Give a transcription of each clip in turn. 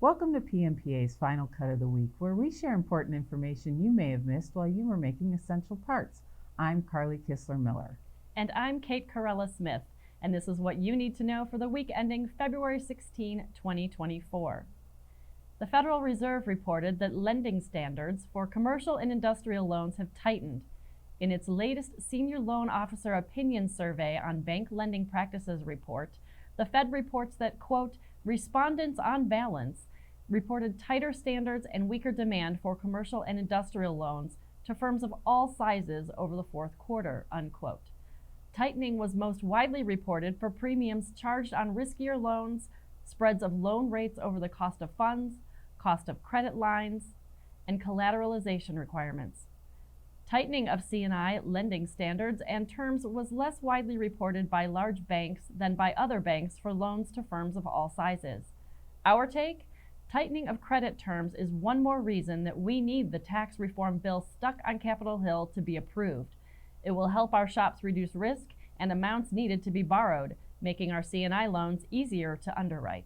Welcome to PMPA's Final Cut of the Week, where we share important information you may have missed while you were making essential parts. I'm Carly Kistler-Miller. And I'm Kate Corella-Smith, and this is what you need to know for the week ending February 16, 2024. The Federal Reserve reported that lending standards for commercial and industrial loans have tightened. In its latest Senior Loan Officer Opinion Survey on Bank Lending Practices report, the Fed reports that, quote, respondents on balance reported tighter standards and weaker demand for commercial and industrial loans to firms of all sizes over the fourth quarter, unquote. Tightening was most widely reported for premiums charged on riskier loans, spreads of loan rates over the cost of funds, cost of credit lines, and collateralization requirements. Tightening of C&I lending standards and terms was less widely reported by large banks than by other banks for loans to firms of all sizes. Our take? Tightening of credit terms is one more reason that we need the tax reform bill stuck on Capitol Hill to be approved. It will help our shops reduce risk and amounts needed to be borrowed, making our C&I loans easier to underwrite.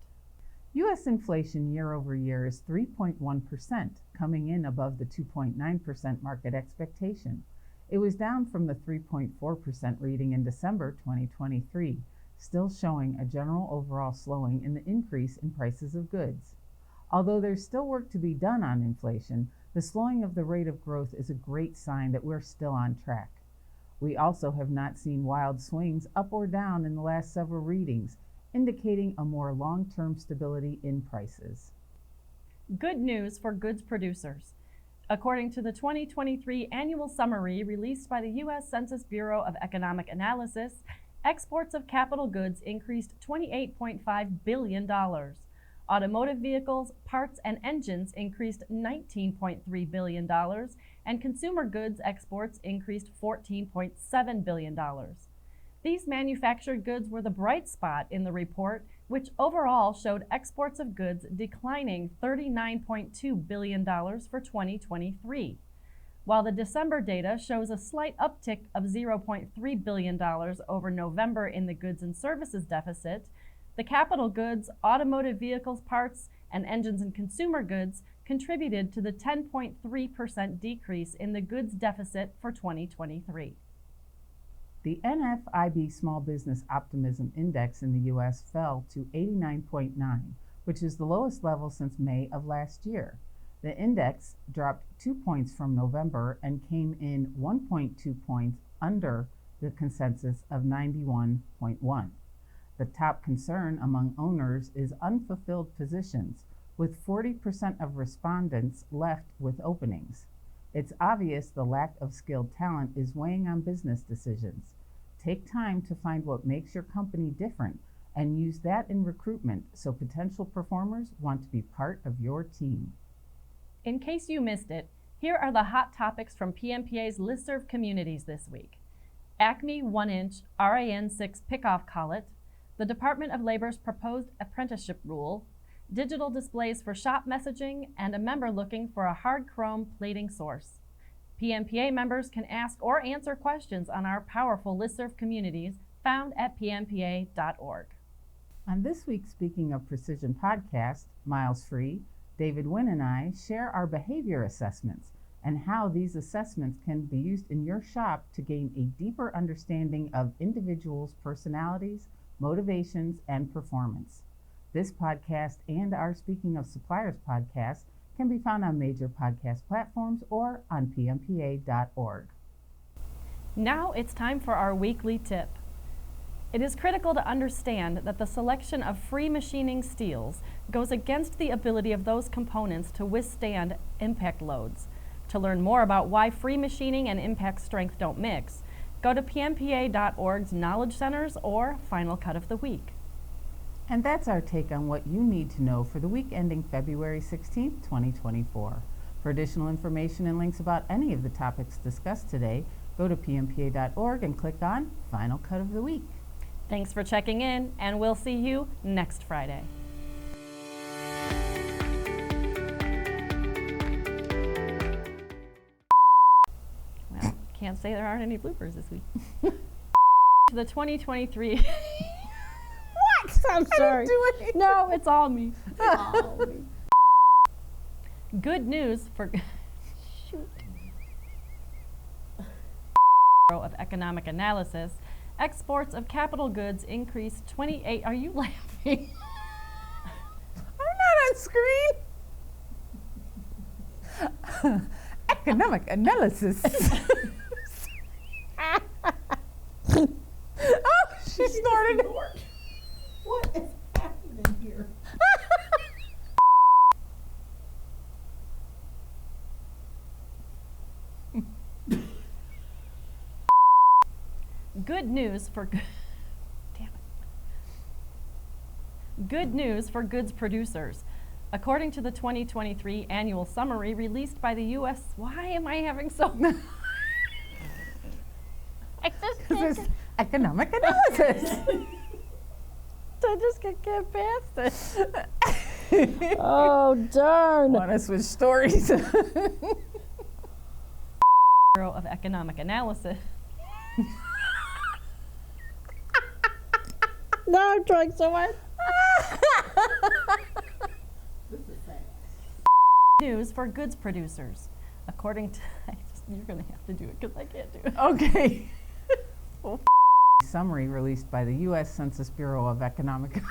U.S. inflation year over year is 3.1%, coming in above the 2.9% market expectation. It was down from the 3.4% reading in December 2023, still showing a general overall slowing in the increase in prices of goods. Although there's still work to be done on inflation, the slowing of the rate of growth is a great sign that we're still on track. We also have not seen wild swings up or down in the last several readings, indicating a more long-term stability in prices. Good news for goods producers. According to the 2023 annual summary released by the U.S. Census Bureau of Economic Analysis, exports of capital goods increased $28.5 billion. Automotive vehicles, parts, and engines increased $19.3 billion, and consumer goods exports increased $14.7 billion. These manufactured goods were the bright spot in the report, which overall showed exports of goods declining $39.2 billion for 2023. While the December data shows a slight uptick of $0.3 billion over November in the goods and services deficit, the capital goods, automotive vehicles, parts, and engines and consumer goods contributed to the 10.3% decrease in the goods deficit for 2023. The NFIB Small Business Optimism Index in the U.S. fell to 89.9, which is the lowest level since May of last year. The index dropped 2 points from November and came in 1.2 points under the consensus of 91.1. The top concern among owners is unfulfilled positions, with 40% of respondents left with openings. It's obvious the lack of skilled talent is weighing on business decisions. Take time to find what makes your company different and use that in recruitment so potential performers want to be part of your team. In case you missed it, here are the hot topics from PMPA's Listserve Communities this week. Acme 1-inch RAN6 pickoff collet, the Department of Labor's proposed apprenticeship rule, digital displays for shop messaging, and a member looking for a hard chrome plating source. PMPA members can ask or answer questions on our powerful Listserve communities found at pmpa.org. On this week's Speaking of Precision podcast, Miles Free, David Wynn and I share our behavior assessments and how these assessments can be used in your shop to gain a deeper understanding of individuals' personalities, motivations, and performance. This podcast and our Speaking of Suppliers podcast can be found on major podcast platforms or on pmpa.org. Now it's time for our weekly tip. It is critical to understand that the selection of free machining steels goes against the ability of those components to withstand impact loads. To learn more about why free machining and impact strength don't mix, go to pmpa.org's Knowledge Centers or Final Cut of the Week. And that's our take on what you need to know for the week ending February 16, 2024. For additional information and links about any of the topics discussed today, go to pmpa.org and click on Final Cut of the Week. Thanks for checking in, and we'll see you next Friday. Well, can't say there aren't any bloopers this week. The 2023... What? I'm sorry. I didn't do anything. No, it's all me. It's all me. Good news for shoot. Bureau of Economic Analysis. Exports of capital goods increased 28. Are you laughing? I'm not on screen. Economic analysis. Oh, she snorted. What is happening here? Good news for damn it. Good news for goods producers. According to the 2023 annual summary released by the U.S. Why am I having so I just This can't, is economic analysis. I just can't get past it. Oh, darn. Want to switch stories? Bureau of Economic Analysis. No, I'm trying so hard. This is sad. News for goods producers. According to, you're going to have to do it because I can't do it. Okay. Summary released by the U.S. Census Bureau of Economic.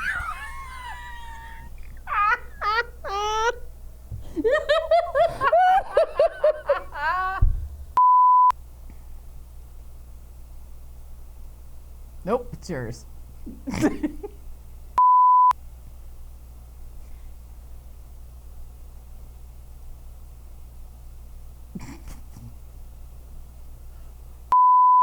Nope, it's yours.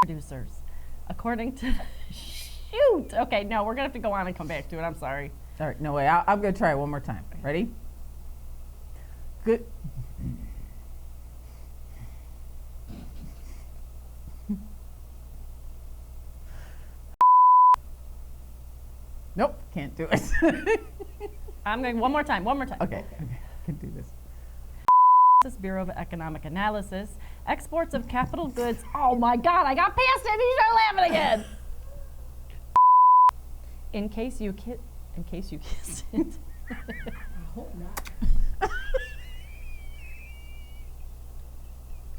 Producers. According to, shoot. Okay, no, we're going to have to go on and come back to it. I'm sorry. All right, no way. I'm going to try it one more time. Ready? Good. Nope, can't do it. I'm going one more time. Okay, okay, I can do this. Bureau of Economic Analysis. Exports of capital goods. Oh my God, I got past it. You start laughing again. In case you kissed it. I hope not.